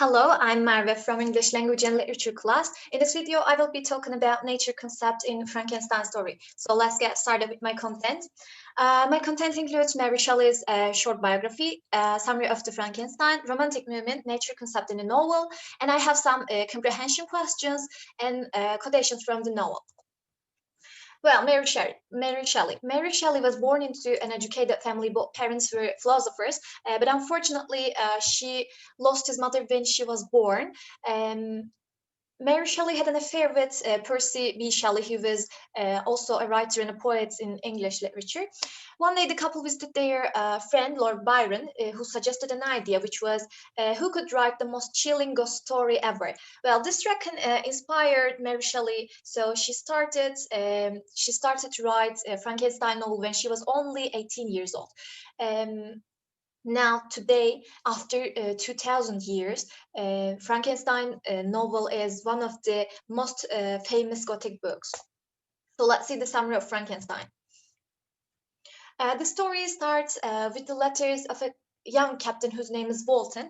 Hello, I'm Marve from English Language and Literature class. In this video, I will be talking about nature concept in Frankenstein story. So let's get started with my content. My content includes Mary Shelley's short biography, summary of the Frankenstein, romantic movement, nature concept in the novel, and I have some comprehension questions and quotations from the novel. Well, Mary Shelley was born into an educated family. Both parents were philosophers, but unfortunately, she lost his mother when she was born. Um, Mary Shelley had an affair with Percy B. Shelley, who was also a writer and a poet in English literature. One day, the couple visited their friend, Lord Byron, who suggested an idea, which was who could write the most chilling ghost story ever. Well, this reckon inspired Mary Shelley, so she started to write a Frankenstein novel when she was only 18 years old. Um, Now, today, after 2000 years, Frankenstein novel is one of the most famous Gothic books. So let's see the summary of Frankenstein. The story starts with the letters of a young captain whose name is Walton.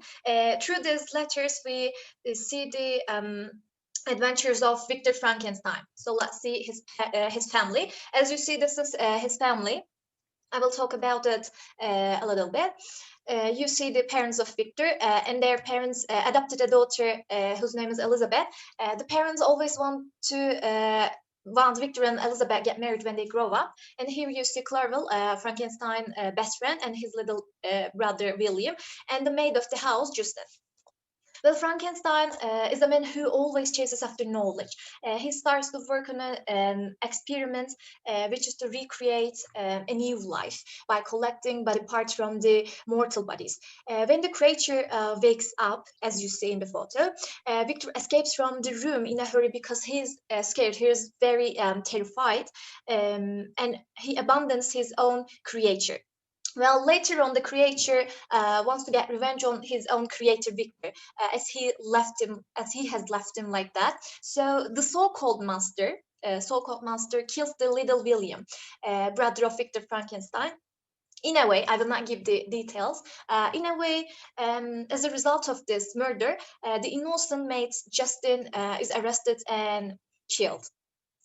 Through these letters, we see the adventures of Victor Frankenstein. So let's see his family. As you see, this is his family. I will talk about it a little bit. You see the parents of Victor, and their parents adopted a daughter whose name is Elizabeth. The parents always want Victor and Elizabeth get married when they grow up. And here you see Clerval, Frankenstein best friend, and his little brother William, and the maid of the house, Justin. Well, Frankenstein is a man who always chases after knowledge. He starts to work on an experiment, which is to recreate a new life by collecting body parts from the mortal bodies. When the creature wakes up, as you see in the photo, Victor escapes from the room in a hurry because he's scared. He is very terrified, and he abandons his own creature. Well, later on, the creator wants to get revenge on his own creator Victor, as he has left him like that. So the so-called monster kills the little William, brother of Victor Frankenstein. In a way, I will not give the details. In a way, as a result of this murder, the innocent mate Justin is arrested and killed.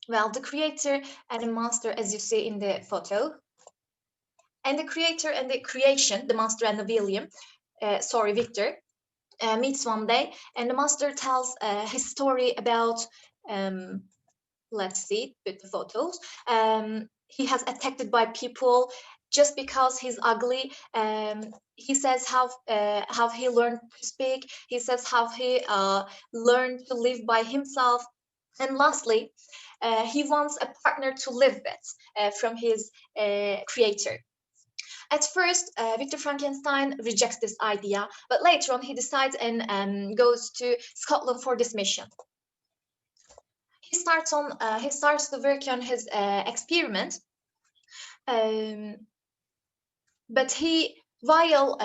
Well, the creator and the monster, as you see in the photo, and the creator and the creation, the master and the Victor, meets one day, and the master tells his story about, um, let's see, with the photos. He has attacked by people just because he's ugly. He says how he learned to speak. He says how he learned to live by himself. And lastly, he wants a partner to live with from his creator. At first, Victor Frankenstein rejects this idea, but later on he decides and goes to Scotland for this mission. He starts to work on his experiment, but while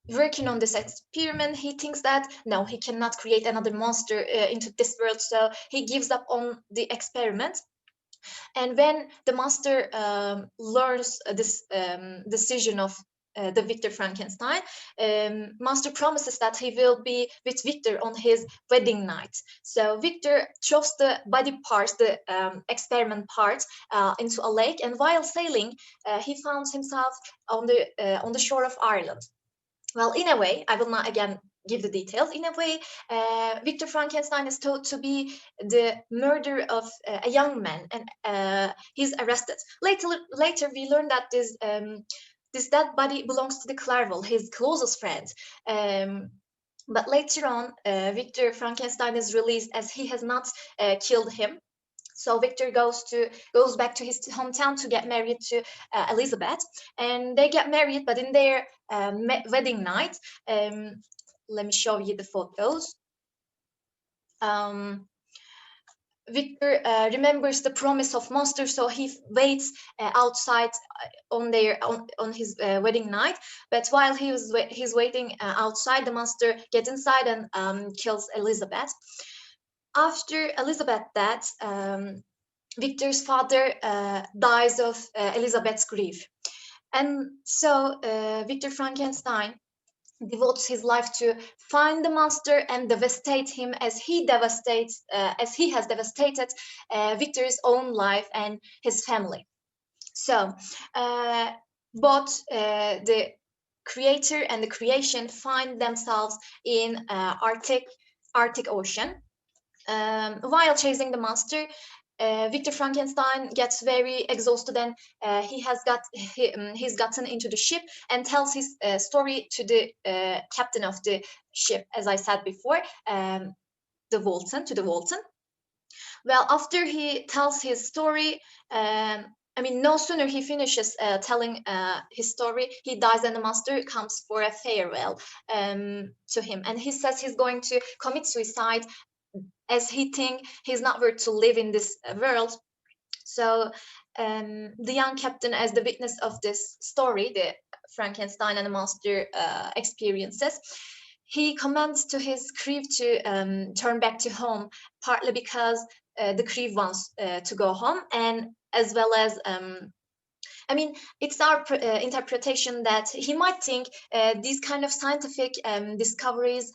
working on this experiment, he thinks that no, he cannot create another monster into this world, so he gives up on the experiment. And when the master learns this decision of the Victor Frankenstein, master promises that he will be with Victor on his wedding night. So Victor throws the body parts, the experiment parts, into a lake, and while sailing, he finds himself on the shore of Ireland. Well, in a way, I will not again give the details. In a way, Victor Frankenstein is thought to be the murderer of a young man, and he's arrested. Later, we learn that this dead body belongs to the Clerval, his closest friend. But later on, Victor Frankenstein is released as he has not killed him. So Victor goes back to his hometown to get married to Elizabeth, and they get married. But in their wedding night, let me show you the photos. Victor remembers the promise of Master, so he waits outside on his wedding night. But while he's waiting outside, the Master gets inside and kills Elizabeth. After Elizabeth died, Victor's father dies of Elizabeth's grief. And so Victor Frankenstein devotes his life to find the monster and devastate him as he has devastated Victor's own life and his family. So both the creator and the creation find themselves in Arctic Ocean. While chasing the monster, Victor Frankenstein gets very exhausted, and he's gotten into the ship and tells his story to the captain of the ship, as I said before, the Walton. Well, after he tells his story, no sooner he finishes telling his story, he dies, and the monster comes for a farewell to him, and he says he's going to commit suicide as he thinks he's not worth to live in this world. So the young captain, as the witness of this story, the Frankenstein and the monster experiences, he commands to his crew to turn back to home, partly because the crew wants to go home, and as well as it's our interpretation that he might think these kind of scientific discoveries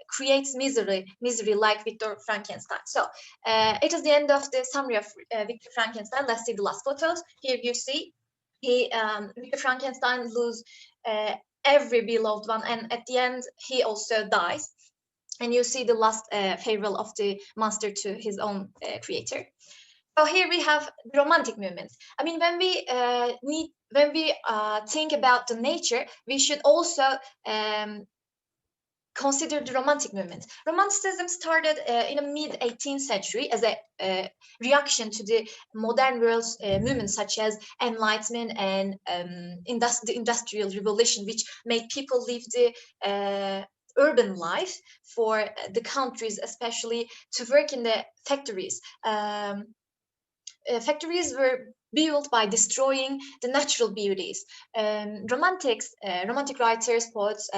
creates misery like Victor Frankenstein. So it is the end of the summary of Victor Frankenstein. Let's see the last photos. Here you see Victor Frankenstein lose every beloved one, and at the end he also dies. And you see the last farewell of the monster to his own creator. So here we have the romantic movements. When we think about the nature, we should also consider the romantic movement. Romanticism started in the mid-18th century as a reaction to the modern world's movements such as Enlightenment and the Industrial Revolution, which made people live the urban life for the countries, especially to work in the factories. Factories were built by destroying the natural beauties. Romantic writers, poets,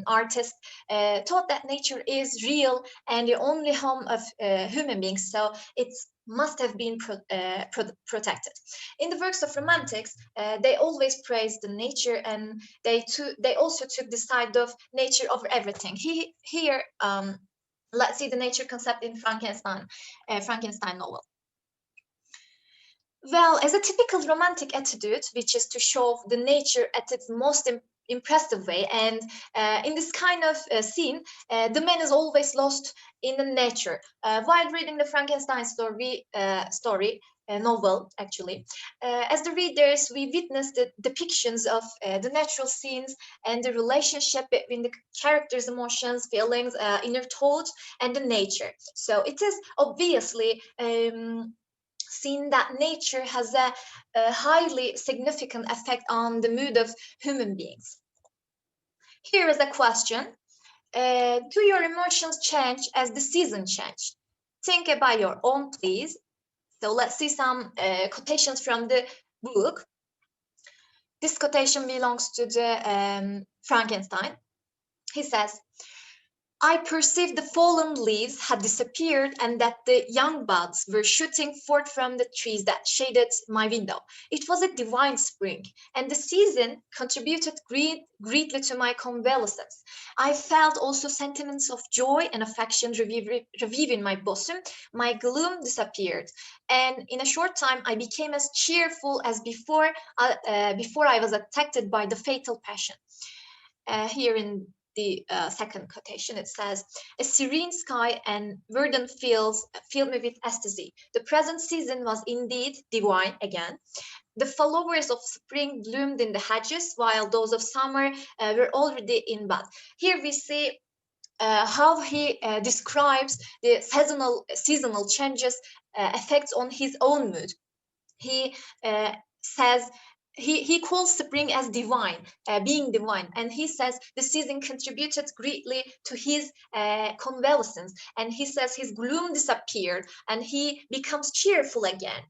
artists thought that nature is real and the only home of human beings, so it must have been protected. In the works of Romantics, they always praised the nature, and they also took the side of nature over everything. Here, let's see the nature concept in Frankenstein novel. Well, as a typical romantic attitude, which is to show the nature at its most impressive way, and in this kind of scene, the man is always lost in the nature. While reading the Frankenstein novel, actually, as the readers, we witness the depictions of the natural scenes and the relationship between the characters' emotions, feelings, inner thoughts, and the nature. So it is obviously seen that nature has a highly significant effect on the mood of human beings. Here is a question. Do your emotions change as the season change? Think about your own, please. So let's see some quotations from the book. This quotation belongs to the Frankenstein. He says, I perceived the fallen leaves had disappeared and that the young buds were shooting forth from the trees that shaded my window. It was a divine spring, and the season contributed greatly to my convalescence. I felt also sentiments of joy and affection revive in my bosom. My gloom disappeared, and in a short time I became as cheerful as before I was attacked by the fatal passion. Here in the second quotation, it says, a serene sky and verdant fields filled me with ecstasy. The present season was indeed divine again. The flowers of spring bloomed in the hedges, while those of summer were already in bud. Here we see how he describes the seasonal changes effects on his own mood. He says he calls spring as divine, being divine, and he says the season contributed greatly to his convalescence, and he says his gloom disappeared and he becomes cheerful again.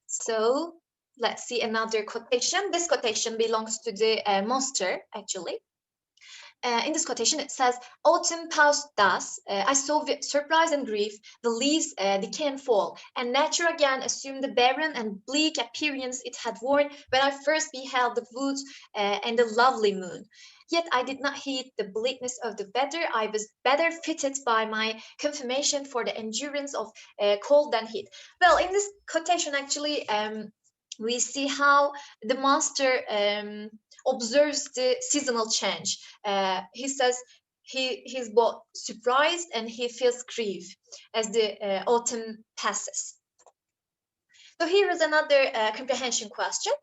So let's see another quotation. This quotation belongs to the monster, actually. In this quotation, it says, autumn passed thus. I saw with surprise and grief the leaves decay and fall, and nature again assumed the barren and bleak appearance it had worn when I first beheld the woods and the lovely moon. Yet I did not heed the bleakness of the weather. I was better fitted by my confirmation for the endurance of cold than heat. Well, in this quotation, actually, we see how the master observes the seasonal change. He says he's both surprised and he feels grief as the autumn passes. So here is another comprehension question.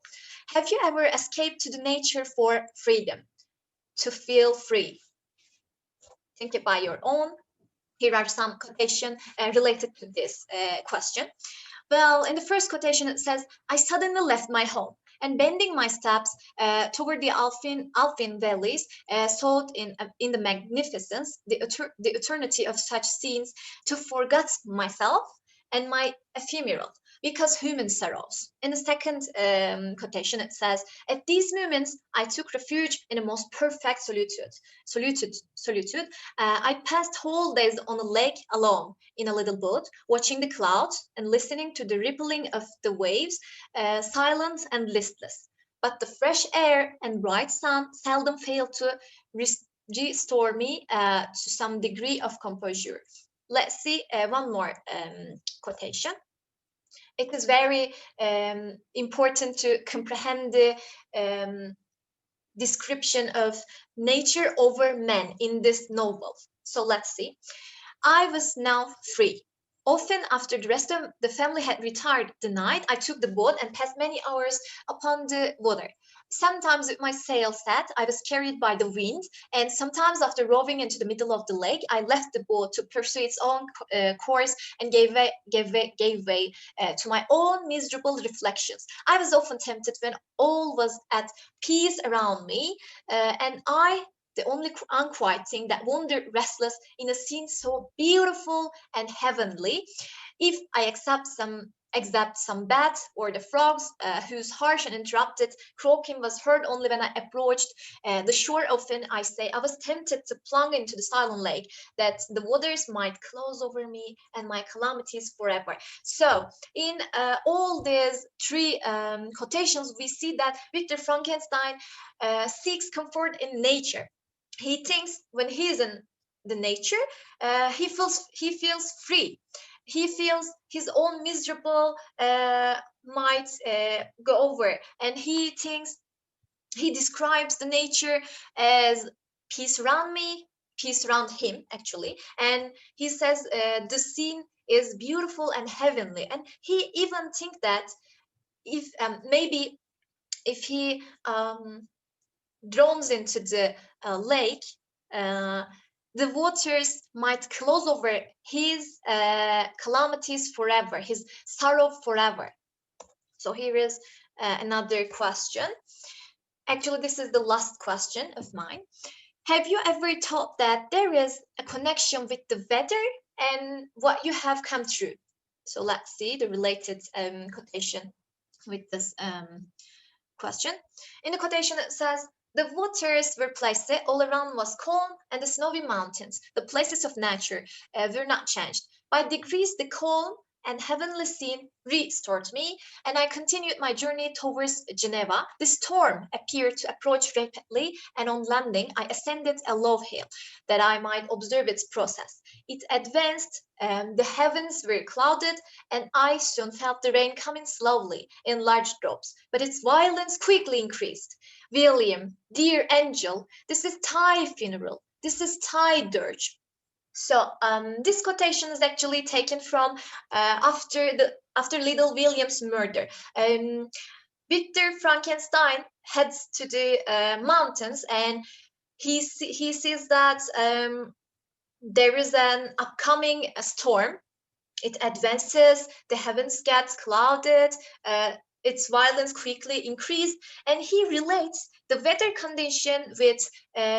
Have you ever escaped to the nature for freedom, to feel free? Think it by your own. Here are some quotations related to this question. Well, in the first quotation, it says, I suddenly left my home and bending my steps toward the Alpine valleys, sought in the magnificence, the eternity of such scenes, to forget myself and my ephemeral, because human sorrows. In the second quotation, it says, at these moments, I took refuge in a most perfect solitude. I passed whole days on a lake alone in a little boat, watching the clouds and listening to the rippling of the waves, silent and listless. But the fresh air and bright sun seldom failed to restore me to some degree of composure. Let's see one more quotation. It is very important to comprehend the description of nature over man in this novel. So let's see. I was now free. Often after the rest of the family had retired the night, I took the boat and passed many hours upon the water. Sometimes with my sail set, I was carried by the wind, and sometimes after rowing into the middle of the lake, I left the boat to pursue its own course and gave way to my own miserable reflections. I was often tempted when all was at peace around me, and I the only unquiet thing that wandered restless in a scene so beautiful and heavenly, if I except some bats or the frogs, whose harsh and interrupted croaking was heard only when I approached the shore. Often I say I was tempted to plunge into the silent lake, that the waters might close over me and my calamities forever. So in all these three quotations, we see that Victor Frankenstein seeks comfort in nature. He thinks when he's in the nature, he feels free. He feels his own miserable might go over, and he thinks he describes the nature as peace around me, peace around him actually, and he says the scene is beautiful and heavenly, and he even think that if maybe if he drowns into the lake, uh, the waters might close over his calamities forever, his sorrow forever. So here is another question. Actually, this is the last question of mine. Have you ever thought that there is a connection with the weather and what you have come through? So let's see the related quotation with this question. In the quotation, it says, the waters were placed, all around was calm, and the snowy mountains, the places of nature, were not changed. By degrees, the calm and heavenly scene restored me, and I continued my journey towards Geneva. The storm appeared to approach rapidly, and on landing, I ascended a low hill that I might observe its process. It advanced, the heavens were clouded, and I soon felt the rain coming slowly in large drops, but its violence quickly increased. William, dear angel, this is thy funeral. This is thy dirge. So this quotation is actually taken from after little William's murder. Victor Frankenstein heads to the mountains, and he sees that there is an upcoming storm. It advances, the heavens get clouded, its violence quickly increased, and he relates the weather condition with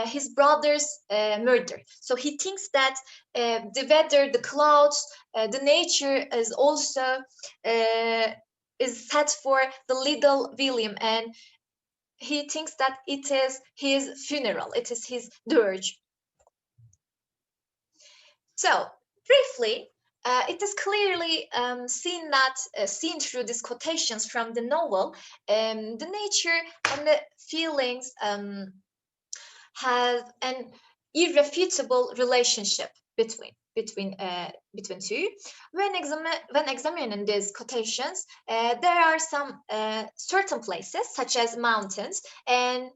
his brother's murder. So he thinks that the weather, the clouds, the nature is also is set for the little William, and he thinks that it is his funeral, it is his dirge. So, briefly, it is clearly seen through these quotations from the novel, the nature and the feelings has an irrefutable relationship between two. When examining these quotations, there are some certain places, such as mountains and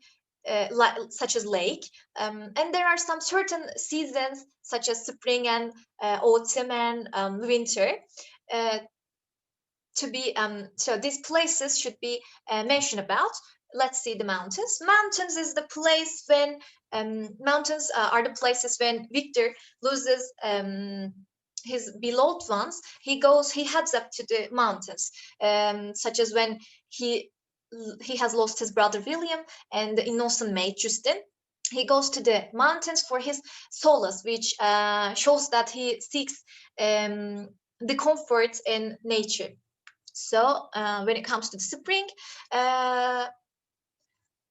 such as lake, and there are some certain seasons, such as spring and autumn and winter. Uh, to be so these places should be mentioned about. Let's see the mountains. Mountains is the place when mountains are the places when Victor loses his beloved ones. He heads up to the mountains, such as when he has lost his brother William and the innocent maid Justin. He goes to the mountains for his solace, which shows that he seeks the comfort in nature. So when it comes to the spring, uh,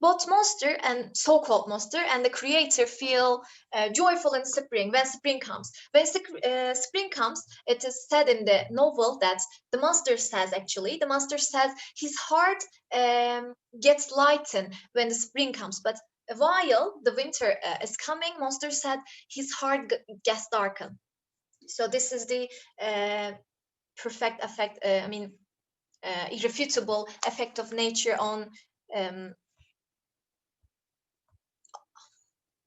both monster and so-called monster and the creator feel joyful in spring when spring comes. When spring comes, it is said in the novel that the monster says his heart gets lightened when the spring comes. But while the winter is coming, monster said his heart gets darkened. So this is the perfect effect. Irrefutable effect of nature um,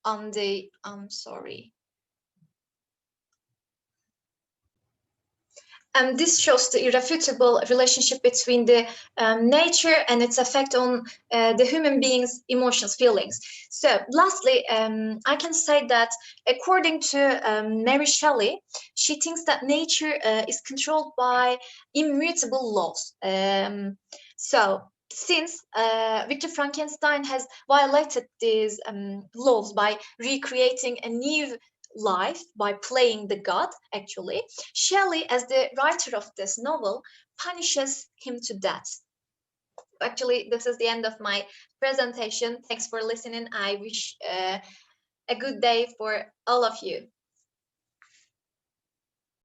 on the sorry. And this shows the irrefutable relationship between the nature and its effect on the human being's emotions, feelings. So, lastly, I can say that according to Mary Shelley, she thinks that nature is controlled by immutable laws. So, since Victor Frankenstein has violated these laws by recreating a new life by playing the god, actually, Shelley, as the writer of this novel, punishes him to death. Actually, this is the end of my presentation. Thanks for listening. I wish a good day for all of you.